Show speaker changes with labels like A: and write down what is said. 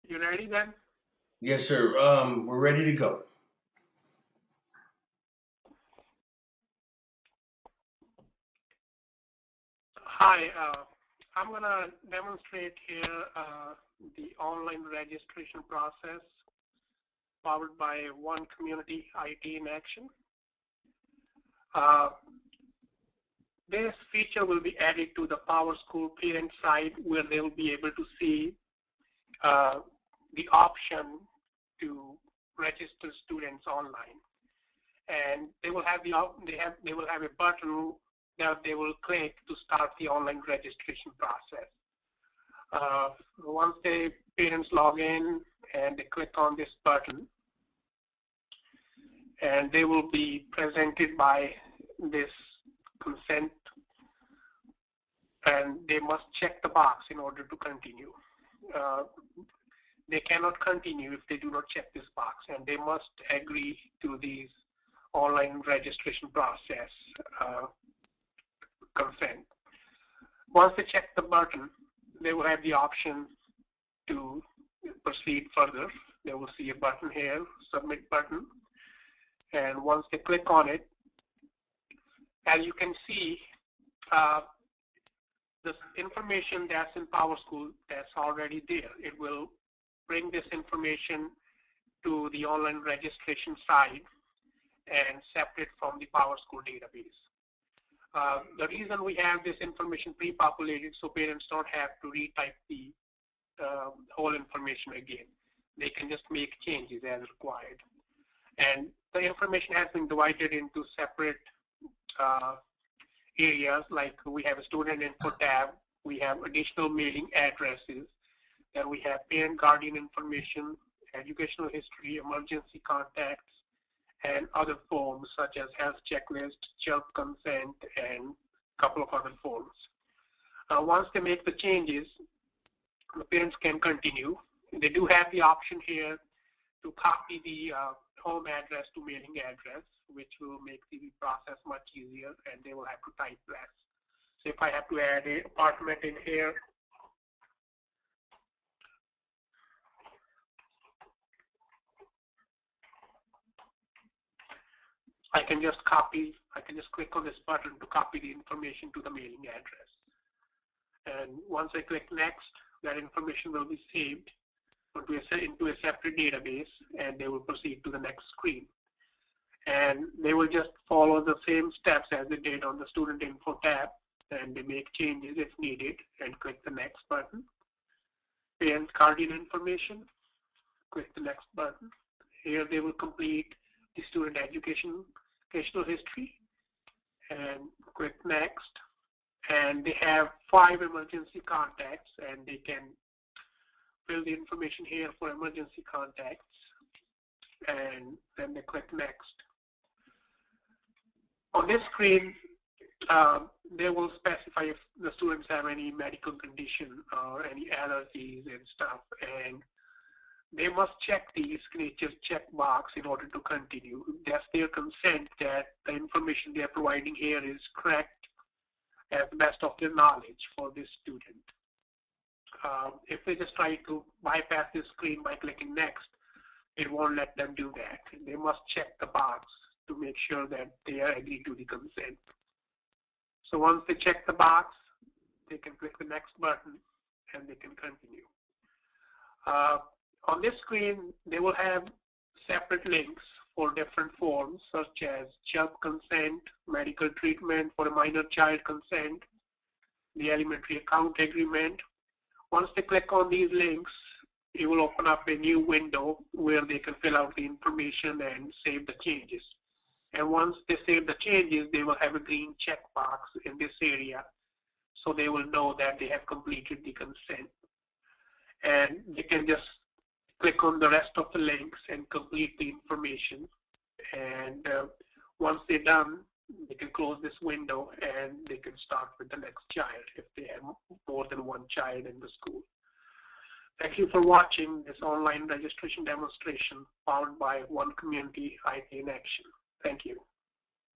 A: You ready then?
B: Yes, sir. We're ready to go.
A: Hi, I'm gonna demonstrate here the online registration process powered by One Community IT in Action. Uh, this feature will be added to the PowerSchool parent site where they will be able to see uh, the option to register students online, and they will have a button that they will click to start the online registration process. Once the parents log in and they click on this button, and they will be presented by this consent, and they must check the box in order to continue. Uh, they cannot continue if they do not check this box, and they must agree to these online registration process consent. Once they check the button, they will have the option to proceed further. They will see a button here, submit button, and once they click on it, as you can see, this information that's in PowerSchool that's already there. It will bring this information to the online registration site and separate from the PowerSchool database. The reason we have this information pre-populated so parents don't have to retype the whole information again. They can just make changes as required. And the information has been divided into separate areas, like we have a student info tab, we have additional mailing addresses, then we have parent guardian information, educational history, emergency contacts, and other forms such as health checklist, CHILP consent, and a couple of other forms. Once they make the changes, the parents can continue. They do have the option here to copy the home address to mailing address, which will make the process much easier, and they will have to type less. So if I have to add an apartment in here, I can just click on this button to copy the information to the mailing address. And once I click next, that information will be saved into a separate database, and they will proceed to the next screen. And they will just follow the same steps as they did on the student info tab, and they make changes if needed and click the next button. Parent guardian information, click the next button. Here they will complete the student educational history and click next. And they have 5 emergency contacts, and they can fill the information here for emergency contacts, and then they click next. On this screen, they will specify if the students have any medical condition or any allergies and stuff, and they must check the signature checkbox in order to continue. That's their consent that the information they are providing here is correct as the best of their knowledge for this student. If they just try to bypass this screen by clicking next, it won't let them do that. They must check the box to make sure that they are agreed to the consent. So once they check the box, they can click the next button and they can continue. On this screen, they will have separate links for different forms such as CHILP consent, medical treatment for a minor child consent, the elementary account agreement. Once they click on these links, it will open up a new window where they can fill out the information and save the changes. And once they save the changes, they will have a green checkbox in this area, so they will know that they have completed the consent. And they can just click on the rest of the links and complete the information. And once they're done, they can close this window and they can start with the next child if they have more than one child in the school. Thank you for watching this online registration demonstration powered by One Community IT in Action. Thank you.